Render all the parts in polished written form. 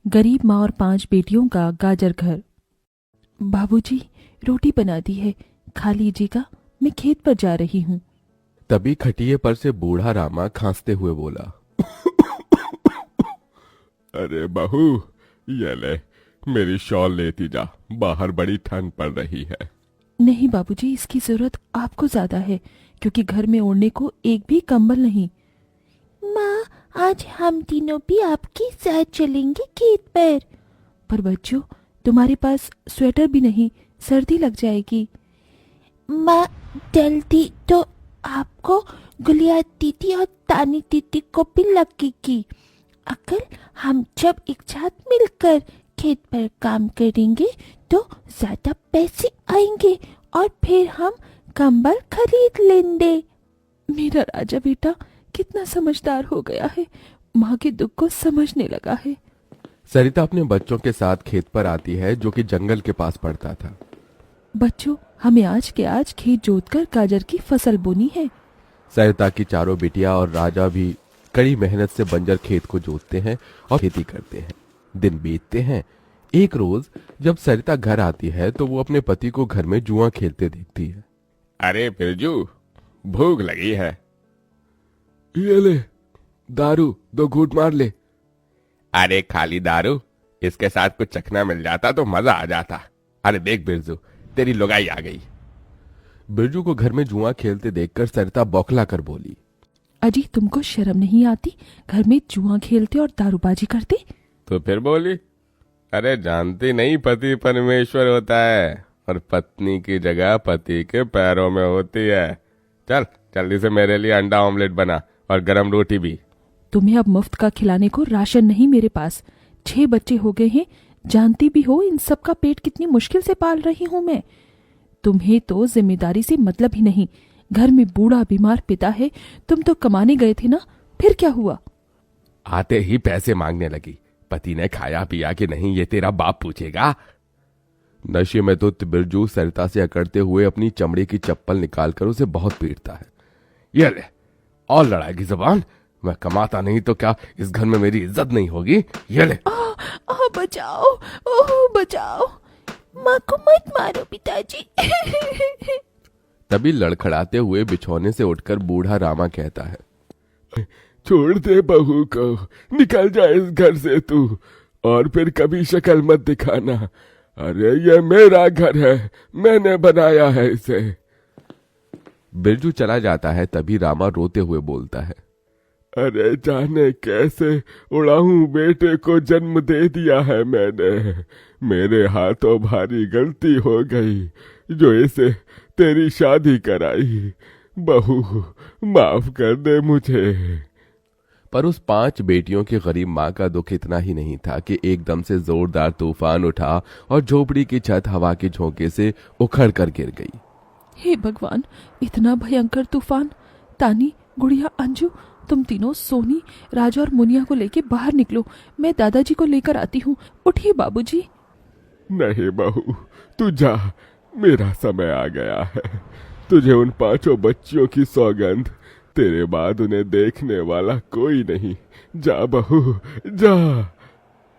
गरीब माँ और 5 बेटियों का गाजर घर। बाबूजी, रोटी बना दी है, खा लीजिएगा, मैं खेत पर जा रही हूँ। तभी खटिये पर से बूढ़ा रामा खांसते हुए बोला, अरे बहू, ये ले, मेरी शॉल लेती जा, बाहर बड़ी ठंड पड़ रही है। नहीं बाबूजी, इसकी जरूरत आपको ज्यादा है, क्योंकि घर में ओढ़ने को एक भी कंबल नहीं। माँ, आज हम तीनों भी आपके साथ चलेंगे खेत पर। पर बच्चों, तुम्हारे पास स्वेटर भी नहीं, सर्दी लग जाएगी। माँ, जल्दी तो आपको, गुलिया दीदी और तानी दीदी को भी लगेगी। अगर हम जब एक साथ मिलकर खेत पर काम करेंगे तो ज्यादा पैसे आएंगे और फिर हम कंबल खरीद लेंगे। मेरा राजा बेटा कितना समझदार हो गया है, माँ के दुख को समझने लगा है। सरिता अपने बच्चों के साथ खेत पर आती है, जो कि जंगल के पास पड़ता था। बच्चों, हमें आज के आज खेत जोतकर गाजर की फसल बोनी है। सरिता की चारों बिटिया और राजा भी कड़ी मेहनत से बंजर खेत को जोतते हैं और खेती करते हैं। दिन बीतते हैं। एक रोज जब सरिता घर आती है तो वो अपने पति को घर में जुआ खेलते देखती है। अरे बिरजू, भूख लगी है। ये ले, दारू 2 घूंट मार ले। अरे खाली दारू, इसके साथ कुछ चखना मिल जाता तो मजा आ जाता। अरे देख बिरजू, तेरी लुगाई आ गई। बिरजू को घर में जुआ खेलते देखकर सरिता बौखला कर बोली, अजी, तुमको शर्म नहीं आती? घर में जुआ खेलते और दारूबाजी करते। तो फिर बोली, अरे जानती नहीं, पति परमेश्वर होता है और पत्नी की जगह पति के पैरों में होती है। चल जल्दी से मेरे लिए अंडा ऑमलेट बना और गरम रोटी भी। तुम्हें अब मुफ्त का खिलाने को राशन नहीं मेरे पास। 6 बच्चे हो गए हैं, जानती भी हो इन सब का पेट कितनी मुश्किल से पाल रही हूँ मैं। तुम्हें तो जिम्मेदारी से मतलब ही नहीं। घर में बूढ़ा बीमार पिता है, तुम तो कमाने गए थे ना, फिर क्या हुआ? आते ही पैसे मांगने लगी। पति ने खाया पिया कि नहीं ये तेरा बाप पूछेगा। नशे में तो बिरजू सरिता से अकड़ते हुए अपनी चमड़े की चप्पल निकालकर उसे बहुत पीटता है। ये ले, और लड़ाएगी जबान? मैं कमाता नहीं तो क्या इस घर में मेरी इज्जत नहीं होगी? ये ले। बचाओ, ओह बचाओ, माँ को मत मारो पिताजी। तभी लड़खड़ाते हुए बिछौने से उठकर बूढ़ा रामा कहता है, छोड़ दे बहू को, निकल जा इस घर से तू, और फिर कभी शक्ल मत दिखाना। अरे ये मेरा घर है, मैंने बनाया है इसे। बिरजू चला जाता है। तभी रामा रोते हुए बोलता है, अरे जाने कैसे उड़ाऊं बेटे को जन्म दे दिया है मैंने। मेरे हाथों भारी गलती हो गई जो इसे तेरी शादी कराई। बहू माफ कर दे मुझे। पर उस 5 बेटियों की गरीब माँ का दुख इतना ही नहीं था कि एकदम से जोरदार तूफान उठा और झोपड़ी की छत हवा के झोंके से उखड़ कर गिर गई। हे भगवान, इतना भयंकर तूफान! तानी, गुड़िया, अंजू, तुम तीनों सोनी, राजा और मुनिया को लेके बाहर निकलो, मैं दादाजी को लेकर आती हूँ। उठिए बाबूजी। नहीं बहू, तू जा, मेरा समय आ गया है। तुझे उन 5 बच्चियों की सौगंध, तेरे बाद उन्हें देखने वाला कोई नहीं। जा बहू, जा।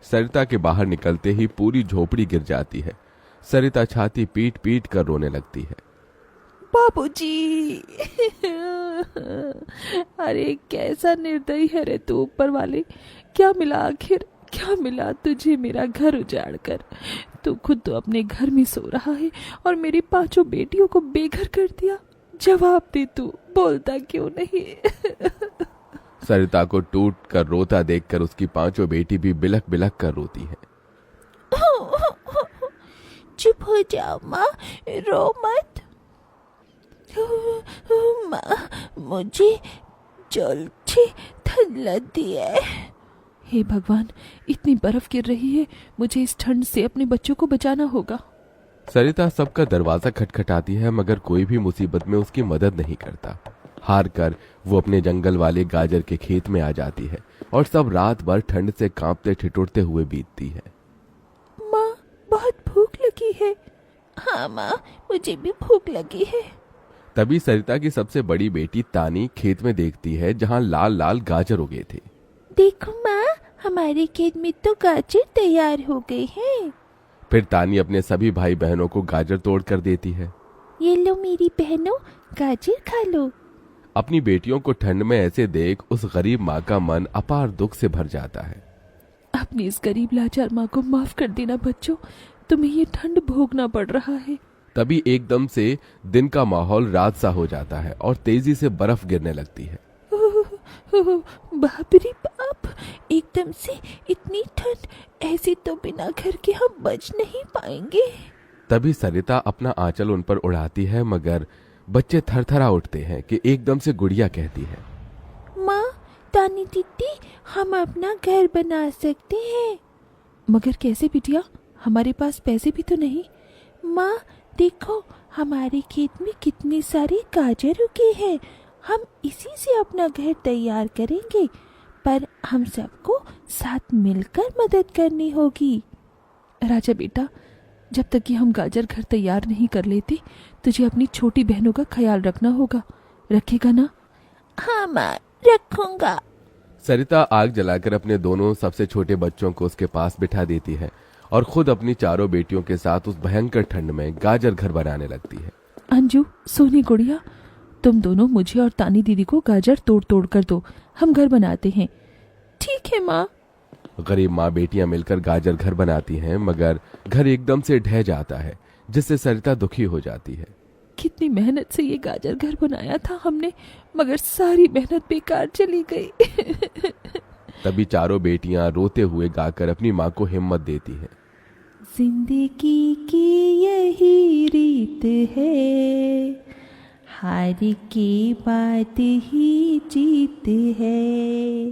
सरिता के बाहर निकलते ही पूरी झोपड़ी गिर जाती है। सरिता छाती पीट पीट कर रोने लगती है। बाबूजी। अरे कैसा निर्दयी है रे तू ऊपर वाले! क्या मिला आखिर, क्या मिला तुझे मेरा घर उजाड़ कर? तू खुद तो अपने घर में सो रहा है और मेरी 5 बेटियों को बेघर कर दिया। जवाब दे, तू बोलता क्यों नहीं? सरिता को टूट कर रोता देखकर उसकी 5 बेटी भी बिलख बिलख कर रोती है। चुप हो जाओ माँ, रो मत। माँ, मुझे जल्दी ठंड लगती है। हे भगवान, इतनी बर्फ गिर रही है, मुझे इस ठंड से अपने बच्चों को बचाना होगा। सरिता सबका दरवाजा खटखटाती है, मगर कोई भी मुसीबत में उसकी मदद नहीं करता। हार कर वो अपने जंगल वाले गाजर के खेत में आ जाती है और सब रात भर ठंड से कांपते ठिठुरते हुए बीतती है। माँ, बहुत भूख लगी है। हाँ माँ, मुझे भी भूख लगी है। तभी सरिता की सबसे बड़ी बेटी तानी खेत में देखती है जहाँ लाल लाल गाजर उगे थे। देखो माँ, हमारे खेत में तो गाजर तैयार हो गए हैं। फिर तानी अपने सभी भाई बहनों को गाजर तोड़ कर देती है। ये लो मेरी बहनों, गाजर खा लो। अपनी बेटियों को ठंड में ऐसे देख उस गरीब माँ का मन अपार दुख से भर जाता है। अपनी इस गरीब लाचार माँ को माफ कर देना बच्चों, तुम्हें ये ठंड भोगना पड़ रहा है। तभी एकदम से दिन का माहौल रात सा हो जाता है और तेजी से बर्फ गिरने लगती है। बाप रे बाप, एकदम से इतनी ठंड, ऐसी तो बिना घर के हम बच नहीं पाएंगे। तभी सरिता अपना आंचल उन पर उड़ाती है, मगर बच्चे थरथरा उठते हैं कि एकदम से गुड़िया कहती है, माँ, तानी दीदी, हम अपना घर बना सकते हैं। मगर कैसे बिटिया, हमारे पास पैसे भी तो नहीं। माँ देखो, हमारे खेत में कितने सारे गाजर उगे हैं, हम इसी से अपना घर तैयार करेंगे, पर हम सबको साथ मिलकर मदद करनी होगी। राजा बेटा, जब तक कि हम गाजर घर तैयार नहीं कर लेते, तुझे अपनी छोटी बहनों का ख्याल रखना होगा। रखेगा ना? हाँ माँ, रखूंगा। सरिता आग जलाकर अपने दोनों सबसे छोटे बच्चों को उसके पास बिठा देती है और खुद अपनी चारों बेटियों के साथ उस भयंकर ठंड में गाजर घर बनाने लगती है। अंजू, सोनी, गुड़िया, तुम दोनों मुझे और तानी दीदी को गाजर तोड़ तोड़ कर दो, हम घर बनाते हैं। ठीक है माँ। गरीब माँ बेटियां मिलकर गाजर घर बनाती हैं, मगर घर एकदम से ढह जाता है, जिससे सरिता दुखी हो जाती है। कितनी मेहनत से ये गाजर घर बनाया था हमने, मगर सारी मेहनत बेकार चली गई। तभी चारों बेटियां रोते हुए गाकर अपनी माँ को हिम्मत देती हैं। जिंदगी की यही रीत है, हार के बाद ही जीत है,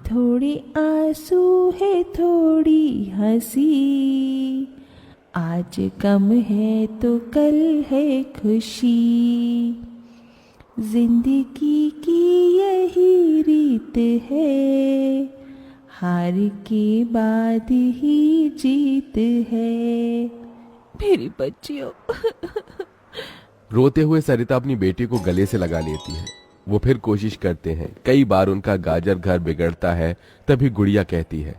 थोड़े आंसू है थोड़ी हंसी, आज गम है तो कल है खुशी, जिंदगी की यही रीत है, हार के बाद ही जीत है। मेरी बच्चियों। रोते हुए सरिता अपनी बेटी को गले से लगा लेती है। वो फिर कोशिश करते हैं, कई बार उनका गाजर घर बिगड़ता है। तभी गुड़िया कहती है,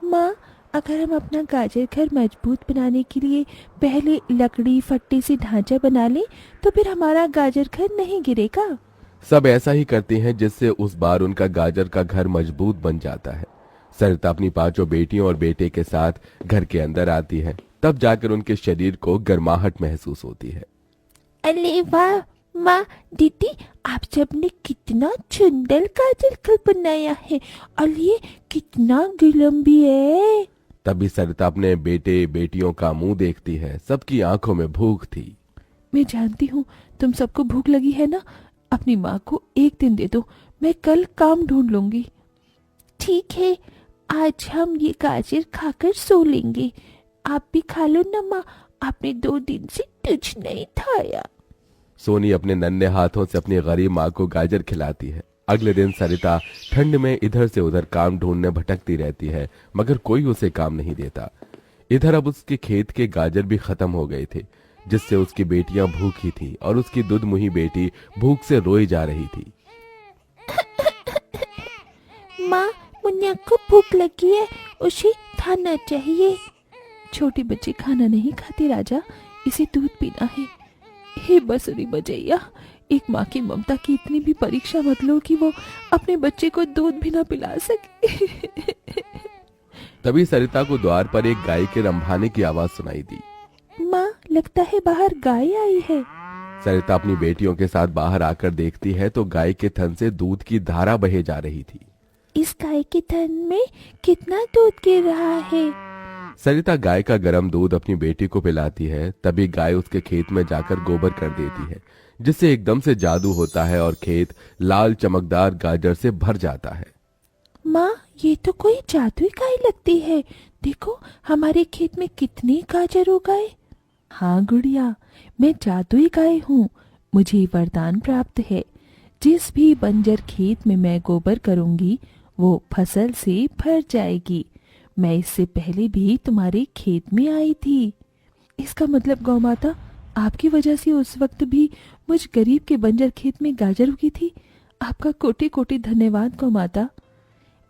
माँ, अगर हम अपना गाजर घर मजबूत बनाने के लिए पहले लकड़ी फट्टे से ढांचा बना लें, तो फिर हमारा गाजर घर नहीं गिरेगा। सब ऐसा ही करते हैं, जिससे उस बार उनका गाजर का घर मजबूत बन जाता है। सरिता अपनी पांचों बेटियों और बेटे के साथ घर के अंदर आती है। तब जाकर उनके शरीर को गर्माहट महसूस होती है। अरे वाह माँ, दीदी, आप सबने कितना सुंदर गाजर घर बनाया है, और ये कितना गिलम भी है। तभी सरिता अपने बेटे बेटियों का मुंह देखती है। सबकी आंखों में भूख थी। मैं जानती हूँ तुम सबको भूख लगी है ना, अपनी माँ को एक दिन दे दो, मैं कल काम ढूंढ लूंगी। ठीक है, आज हम ये गाजर खाकर सो लेंगे। आप भी खा लो ना माँ, आपने 2 दिन से कुछ नहीं खाया। सोनी अपने नन्हे हाथों से अपनी गरीब माँ को गाजर खिलाती है। अगले दिन सरिता ठंड में इधर से उधर काम ढूंढने भटकती रहती है, मगर कोई उसे काम नहीं देता। इधर अब उसके खेत के गाजर भी खत्म हो गए थे, जिससे उसकी बेटियां भूखी थी और उसकी दुधमुही बेटी भूख से रोई जा रही थी। माँ, मुन्ना को भूख लगी है, उसे खाना चाहिए। छोटी बच्ची खाना नहीं खाती राजा, इसे दूध पीना है। हे बसुरी बजैया, एक माँ की ममता की इतनी भी परीक्षा मत लो कि वो अपने बच्चे को दूध भी ना पिला सके। तभी सरिता को द्वार पर एक गाय के रंभाने की आवाज सुनाई दी। माँ, लगता है बाहर गाय आई है। सरिता अपनी बेटियों के साथ बाहर आकर देखती है तो गाय के थन से दूध की धारा बहे जा रही थी। इस गाय के थन में कितना दूध गिर रहा है। सरिता गाय का गर्म दूध अपनी बेटी को पिलाती है। तभी गाय उसके खेत में जाकर गोबर कर देती है, जिससे एकदम से जादू होता है और खेत लाल चमकदार गाजर से भर जाता है। माँ, ये तो कोई जादुई गाय लगती है। देखो, हमारे खेत में कितने गाजर उगाए। हाँ गुड़िया, मैं जादुई गाय हूँ। मुझे वरदान प्राप्त है, जिस भी बंजर खेत में मैं गोबर करूंगी वो फसल से भर जाएगी। मैं इससे पहले भी तुम्हारे खेत में आई थी। इसका मतलब गौ माता, आपकी वजह से उस वक्त भी मुझ गरीब के बंजर खेत में गाजर उगी थी। आपका कोटि कोटि धन्यवाद गौ माता।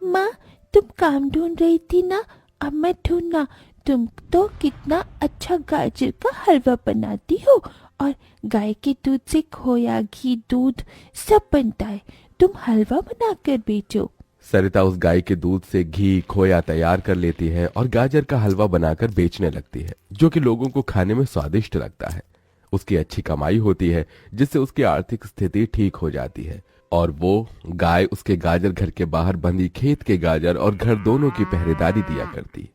माँ, तुम काम ढूंढ रही थी ना, अब मैं ढूंढना। तुम तो कितना अच्छा गाजर का हलवा बनाती हो, और गाय के दूध से खोया, घी, दूध सब बनता है। तुम हलवा बनाकर बेचो। सरिता उस गाय के दूध से घी खोया तैयार कर लेती है और गाजर का हलवा बनाकर बेचने लगती है, जो कि लोगों को खाने में स्वादिष्ट लगता है। उसकी अच्छी कमाई होती है, जिससे उसकी आर्थिक स्थिति ठीक हो जाती है और वो गाय उसके गाजर घर के बाहर बंधी खेत के गाजर और घर दोनों की पहरेदारी दिया करती।